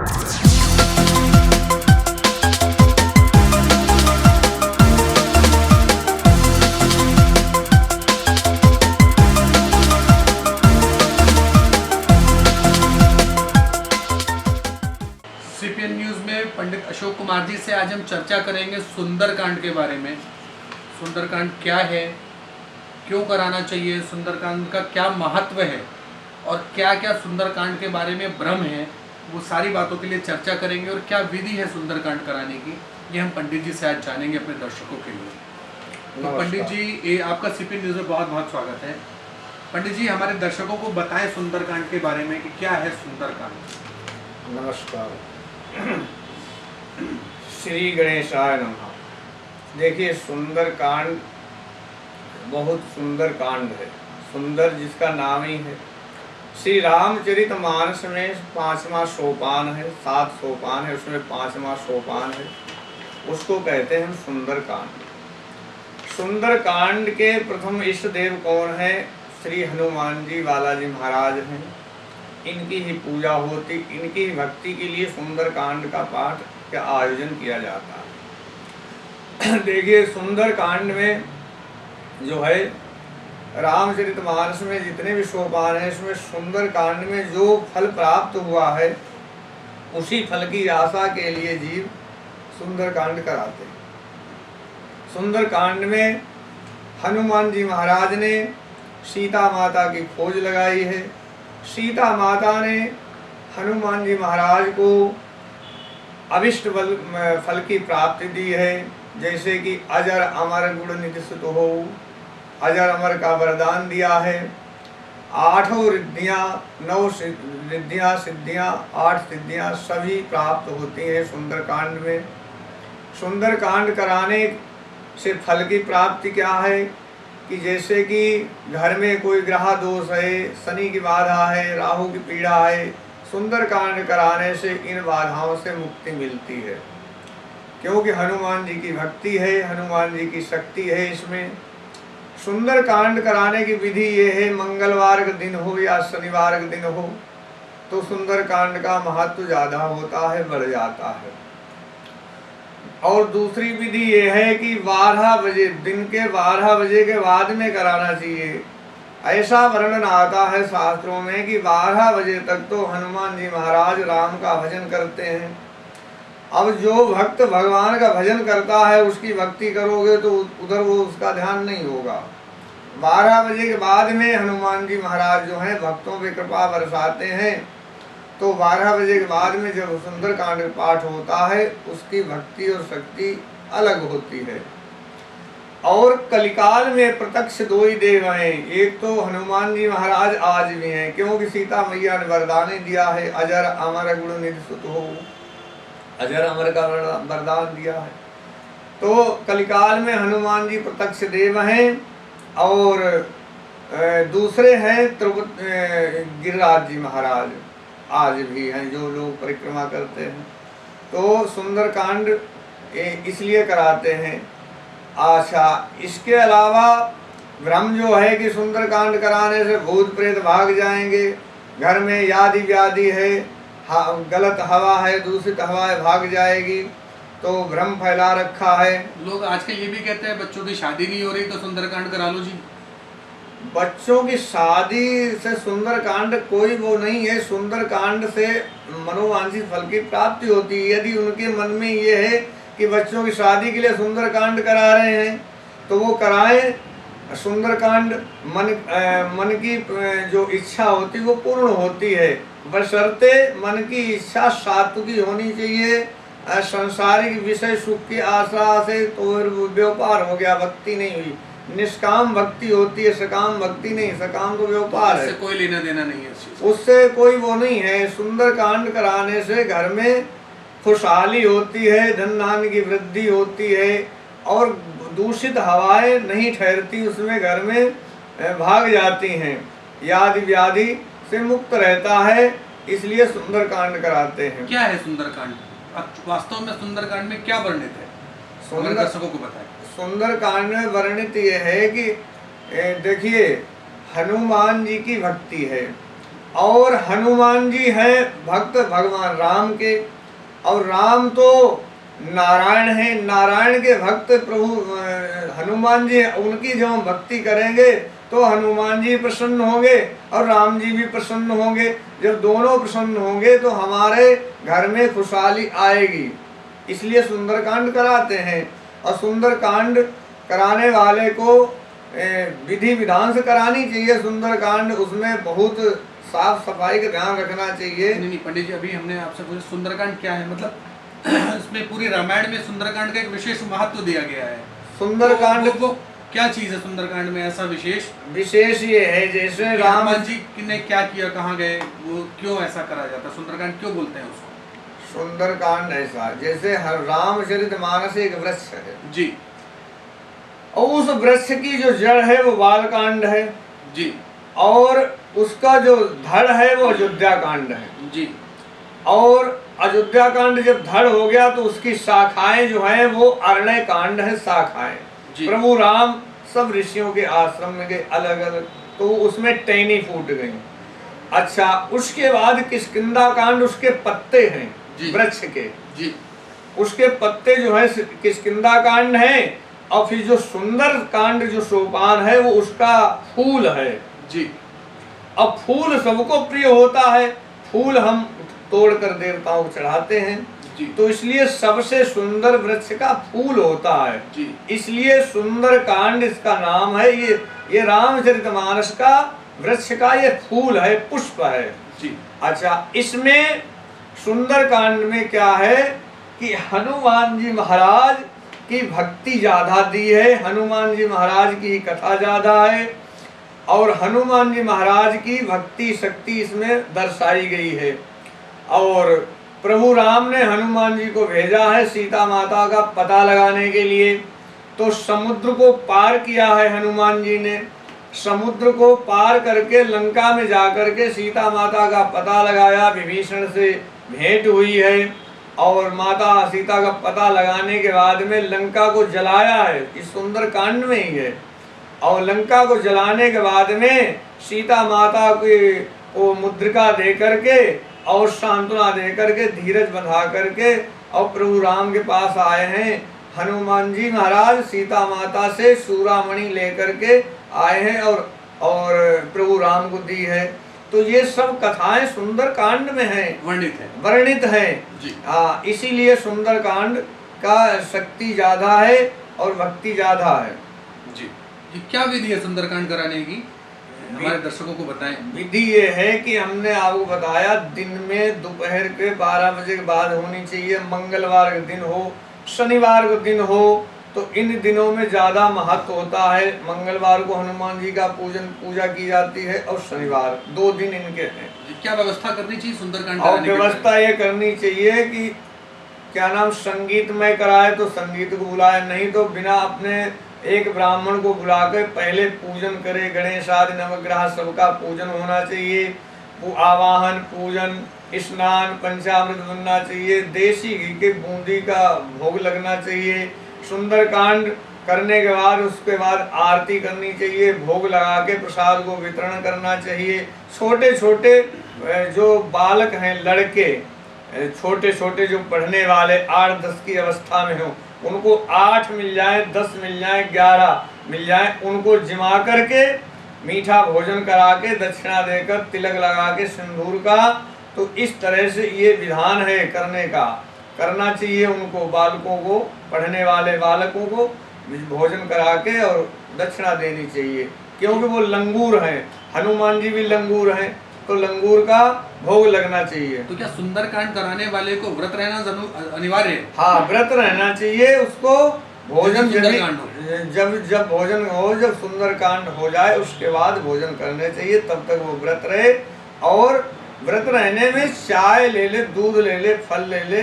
CPN news में पंडित अशोक कुमार जी से आज हम चर्चा करेंगे सुंदरकांड के बारे में। सुंदरकांड क्या है, क्यों कराना चाहिए, सुंदरकांड का क्या महत्व है और क्या क्या सुंदरकांड के बारे में भ्रम है, वो सारी बातों के लिए चर्चा करेंगे। और क्या विधि है सुंदरकांड कराने की, ये हम पंडित जी से आज जानेंगे अपने दर्शकों के लिए। तो पंडित जी, ये आपका सीपीएन न्यूज़ में बहुत बहुत स्वागत है। पंडित जी, हमारे दर्शकों को बताएं सुंदरकांड के बारे में कि क्या है सुंदरकांड। नमस्कार। श्री गणेशाय नमः। देखिए, सुंदरकांड बहुत सुंदर कांड है। सुंदर जिसका नाम ही है। श्री रामचरितमानस में 5वां सोपान है, 7 सोपान है, उसमें 5वां सोपान है, उसको कहते हैं सुंदरकांड। सुंदरकांड के प्रथम इष्ट देव कौन है? श्री हनुमान जी बालाजी महाराज हैं। इनकी ही पूजा होती, इनकी ही भक्ति के लिए सुंदरकांड का पाठ का आयोजन किया जाता है। देखिए, सुंदरकांड में जो है रामचरितमानस में जितने भी सोपान हैं, इसमें सुंदरकांड में जो फल प्राप्त हुआ है उसी फल की आशा के लिए जीव सुंदरकांड कराते हैं। सुंदरकांड में हनुमान जी महाराज ने सीता माता की खोज लगाई है। सीता माता ने हनुमान जी महाराज को अभिष्ट फल की प्राप्ति दी है, जैसे कि अजर अमर गुण निधि सुत हो, अजर अमर का वरदान दिया है। 8 रिद्धियाँ, 9 रिद्धियाँ सिद्धियाँ, 8 सिद्धियाँ सभी प्राप्त होती हैं सुंदरकांड में। सुंदरकांड कराने से फल की प्राप्ति क्या है कि जैसे कि घर में कोई ग्रह दोष है, शनि की बाधा है, राहु की पीड़ा है, सुंदरकांड कराने से इन बाधाओं से मुक्ति मिलती है। क्योंकि हनुमान जी की भक्ति है, हनुमान जी की शक्ति है इसमें। सुंदरकांड कराने की विधि ये है, मंगलवार का दिन हो या शनिवार का दिन हो तो सुंदरकांड का महत्व ज़्यादा होता है, बढ़ जाता है। और दूसरी विधि ये है कि 12 बजे, दिन के 12 बजे के बाद में कराना चाहिए। ऐसा वर्णन आता है शास्त्रों में कि 12 बजे तक तो हनुमान जी महाराज राम का भजन करते हैं। अब जो भक्त भगवान का भजन करता है उसकी भक्ति करोगे तो उधर वो उसका ध्यान नहीं होगा। 12 बजे के बाद में हनुमान जी महाराज जो हैं भक्तों पे कृपा बरसाते हैं। तो 12 बजे के बाद में जब सुंदरकांड पाठ होता है उसकी भक्ति और शक्ति अलग होती है। और कलिकाल में प्रत्यक्ष 2 ही देव हैं, एक तो हनुमान जी महाराज आज भी हैं, क्योंकि सीता मैया ने वरदान दिया है, अजर अमर गुण निधि सुत हो, अजर अमर का वरदान दिया है। तो कलिकाल में हनुमान जी प्रत्यक्ष देव हैं। और दूसरे हैं गिरिराज जी महाराज आज भी हैं, जो लोग परिक्रमा करते हैं। तो सुंदरकांड इसलिए कराते हैं। अच्छा, इसके अलावा भ्रम जो है कि सुंदरकांड कराने से भूत प्रेत भाग जाएंगे, घर में यादि व्याधि है, गलत हवा है, दूषित हवा है, भाग जाएगी, तो भ्रम फैला रखा है। लोग आजकल ये भी कहते हैं बच्चों की शादी नहीं हो रही तो सुंदरकांड करा लो जी। बच्चों की शादी से सुंदरकांड कोई वो नहीं है। सुंदरकांड से मनोवांछित फल की प्राप्ति होती है। यदि उनके मन में ये है कि बच्चों की शादी के लिए सुंदरकांड करा रहे हैं तो वो कराएं। सुंदरकांड मन की जो इच्छा होती है वो पूर्ण होती है, बशर्ते मन की इच्छा सात्विकी होनी चाहिए। संसारिक विषय सुख की आशा से तो व्यापार हो गया, भक्ति नहीं हुई। निष्काम भक्ति होती है, सकाम भक्ति नहीं। सकाम तो व्यापार है, उससे कोई लेना देना नहीं है, उससे कोई वो नहीं है। सुंदरकांड कराने से घर में खुशहाली होती है, धन धान्य की वृद्धि होती है और दूषित हवाएं नहीं ठहरती, उसमें घर में भाग जाती हैं, यादि व्याधि से मुक्त रहता है। इसलिए सुंदरकांड कराते हैं। क्या है सुंदरकांड? वास्तव में सुंदरकांड में क्या वर्णित है, दर्शकों को बताएं। सुंदरकांड में वर्णित यह है कि देखिए, हनुमान जी की भक्ति है और हनुमान जी हैं भक्त भगवान राम के, और राम तो नारायण है, नारायण के भक्त प्रभु हनुमान जी, उनकी जब हम भक्ति करेंगे तो हनुमान जी प्रसन्न होंगे और राम जी भी प्रसन्न होंगे। जब दोनों प्रसन्न होंगे तो हमारे घर में खुशहाली आएगी। इसलिए सुंदरकांड कराते हैं, और सुंदरकांड कराने वाले को विधि विधान से करानी चाहिए सुंदरकांड। उसमें बहुत साफ सफाई का ध्यान रखना चाहिए। नहीं पंडित जी, अभी हमने आपसे पूछा सुंदरकांड क्या है, मतलब इसमें पूरी रामायण में सुंदरकांड का एक विशेष महत्व दिया गया है। सुंदरकांड वो क्या चीज है सुंदरकांड में ऐसा विशेष ये है, जैसे राम जी ने क्या किया, कहाँ गए, वो क्यों ऐसा करा जाता है, सुंदरकांड क्यों बोलते हैं उसको? सुंदरकांड ऐसा, जैसे रामचरितमानस एक वृक्ष है जी, और उस वृक्ष की जो जड़ है वो बालकांड है जी, और उसका जो धड़ है वो अयोध्या कांड है जी। और अयोध्या कांड जब धड़ हो गया तो उसकी शाखाएं जो है वो अरण्य कांड है, शाखाएं। प्रभु राम सब ऋषियों के आश्रम में गए अलग अलग, तो उसमें टहनी फूट गई। अच्छा, उसके बाद किष्किंधा कांड, उसके पत्ते हैं वृक्ष के जी, उसके पत्ते जो है किष्किंधा कांड है। और फिर जो सुंदर कांड जो सोपान है वो उसका फूल है जी। अब फूल सबको प्रिय होता है, फूल हम तोड़कर देवताओं को चढ़ाते हैं जी। तो इसलिए सबसे सुंदर वृक्ष का फूल होता है जी। इसलिए सुंदर कांड इसका नाम है। ये रामचरितमानस का वृक्ष का ये फूल है, पुष्प है जी। अच्छा, इसमें सुंदर कांड में क्या है कि हनुमान जी महाराज की भक्ति ज्यादा दी है, हनुमान जी महाराज की कथा ज्यादा है और हनुमान जी महाराज की भक्ति शक्ति इसमें दर्शाई गई है। और प्रभु राम ने हनुमान जी को भेजा है सीता माता का पता लगाने के लिए, तो समुद्र को पार किया है हनुमान जी ने, समुद्र को पार करके लंका में जाकर के सीता माता का पता लगाया, विभीषण से भेंट हुई है और माता सीता का पता लगाने के बाद में लंका को जलाया है, इस सुंदर कांड में ही है। और लंका को जलाने के बाद में सीता माता को मुद्रिका दे करके और सांत्वना दे करके धीरज बंधा करके और प्रभु राम के पास आए हैं। हनुमान जी महाराज सीता माता से चूड़ामणि लेकर के आए हैं और प्रभु राम को दी है। तो ये सब कथाएं सुंदर कांड में हैं, वर्णित है जी। इसीलिए सुंदर कांड का शक्ति ज्यादा है और भक्ति ज्यादा है जी। ये क्या विधि है सुंदरकांड कराने की, हमारे दर्शकों को बताएं। विधि ये है कि हमने आपको बताया दिन में दोपहर के 12 बजे के बाद होनी चाहिए, मंगलवार का दिन हो, शनिवार का दिन हो, तो इन दिनों में ज्यादा महत्व होता है। मंगलवार को हनुमान जी का पूजा की जाती है और शनिवार 2 दिन इनके हैं। क्या व्यवस्था करनी चाहिए सुंदरकांड और व्यवस्था ये करनी चाहिए कि क्या नाम संगीतमय कराए तो संगीत को बुलाए, नहीं तो बिना अपने एक ब्राह्मण को बुलाकर पहले पूजन करे। गणेश आदि नवग्रह सबका पूजन होना चाहिए, वो आवाहन पूजन स्नान पंचामृत बनना चाहिए, देसी घी के बूंदी का भोग लगना चाहिए। सुंदरकांड करने के बाद उसके बाद आरती करनी चाहिए, भोग लगा के प्रसाद को वितरण करना चाहिए। छोटे छोटे जो बालक हैं, लड़के छोटे छोटे जो पढ़ने वाले 8-10 की अवस्था में हो, उनको 8 मिल जाए, 10 मिल जाए, 11 मिल जाए, उनको जिमा करके मीठा भोजन करा के दक्षिणा देकर तिलक लगा के सिंदूर का, तो इस तरह से ये विधान है करने का, करना चाहिए उनको। बालकों को, पढ़ने वाले बालकों को भोजन करा के और दक्षिणा देनी चाहिए, क्योंकि वो लंगूर हैं, हनुमान जी भी लंगूर हैं, तो लंगूर का भोग लगना चाहिए। तो क्या सुंदरकांड कराने वाले को व्रत रहना अनिवार्य है? हाँ, व्रत रहना चाहिए उसको। भोजन जब भोजन हो, जब सुंदरकांड हो जाए उसके बाद भोजन करने चाहिए, तब तक वो व्रत रहे। और व्रत रहने में चाय ले ले, दूध ले ले, फल ले ले,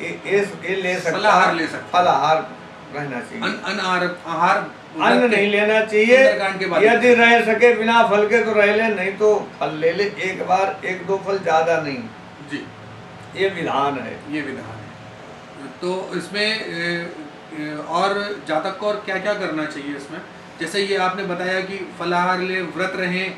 ये ले सकता है, फलाहार रहना चाहिए, आहार अन्न नहीं लेना चाहिए। यदि रह सके बिना फल के तो रह ले, नहीं तो फल ले ले, एक बार 1-2 फल, ज्यादा नहीं जी। ये विधान है, ये विधान है। तो इसमें और जातक को और क्या क्या करना चाहिए इसमें? जैसे ये आपने बताया कि फलाहार ले, व्रत रहें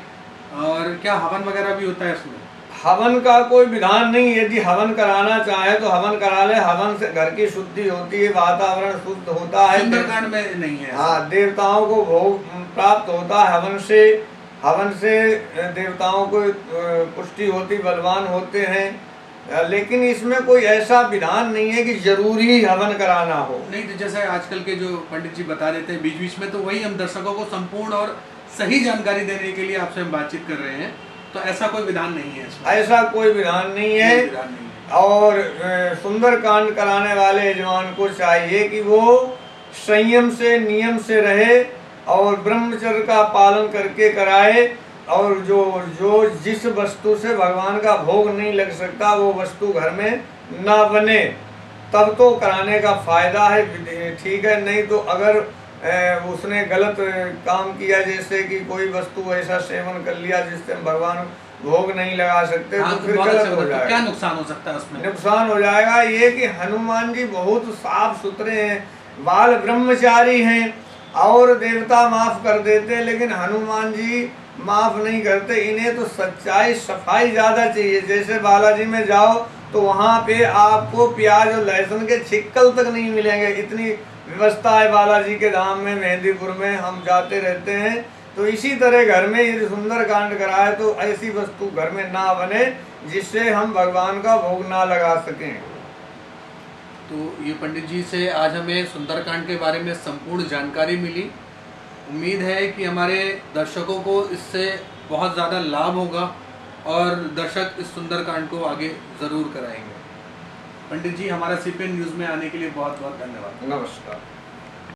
और क्या हवन वगैरह भी होता है इसमें? हवन का कोई विधान नहीं। यदि हवन कराना चाहे तो हवन करा ले। हवन से घर की शुद्धि होती है, वातावरण शुद्ध होता है। सुंदरकांड में नहीं है? हाँ, देवताओं को भोग प्राप्त होता है हवन से। हवन से देवताओं को पुष्टि होती, बलवान होते हैं। लेकिन इसमें कोई ऐसा विधान नहीं है कि जरूरी ही हवन कराना हो। नहीं, तो जैसे आजकल के जो पंडित जी बता देते हैं बीच बीच में, तो वही हम दर्शकों को संपूर्ण और सही जानकारी देने के लिए आपसे हम बातचीत कर रहे हैं। तो ऐसा कोई विधान नहीं है इसमें? ऐसा कोई विधान नहीं है। विधान नहीं है। और सुंदरकांड कराने वाले यजमान को चाहिए कि वो संयम से, नियम से रहे और ब्रह्मचर्य का पालन करके कराए। और जो जिस वस्तु से भगवान का भोग नहीं लग सकता वो वस्तु घर में ना बने, तब तो कराने का फायदा है। ठीक है, नहीं तो अगर उसने गलत काम किया, जैसे कि कोई वस्तु ऐसा सेवन कर लिया जिससे भगवान भोग नहीं लगा सकते, हाँ, तो फिर गलत हो जाएगा। क्या नुकसान हो सकता है उसमें? नुकसान हो जाएगा ये कि हनुमान जी बहुत साफ सुथरे हैं, बाल ब्रह्मचारी हैं और देवता माफ कर देते हैं, लेकिन हनुमान जी माफ नहीं करते। इन्हें तो सच्चाई, सफाई ज्यादा चाहिए। जैसे बालाजी में जाओ तो वहाँ पे आपको प्याज और लहसुन के छिक्कल तक नहीं मिलेंगे, इतनी व्यवस्था है बालाजी के धाम में। मेहंदीपुर में हम जाते रहते हैं। तो इसी तरह घर में यदि सुंदरकांड कराए तो ऐसी वस्तु घर में ना बने जिससे हम भगवान का भोग ना लगा सकें। तो ये पंडित जी से आज हमें सुंदरकांड के बारे में संपूर्ण जानकारी मिली। उम्मीद है कि हमारे दर्शकों को इससे बहुत ज़्यादा लाभ होगा और दर्शक इस सुंदरकांड को आगे ज़रूर कराएंगे। पंडित जी, हमारा CPN न्यूज़ में आने के लिए बहुत बहुत धन्यवाद। नमस्कार।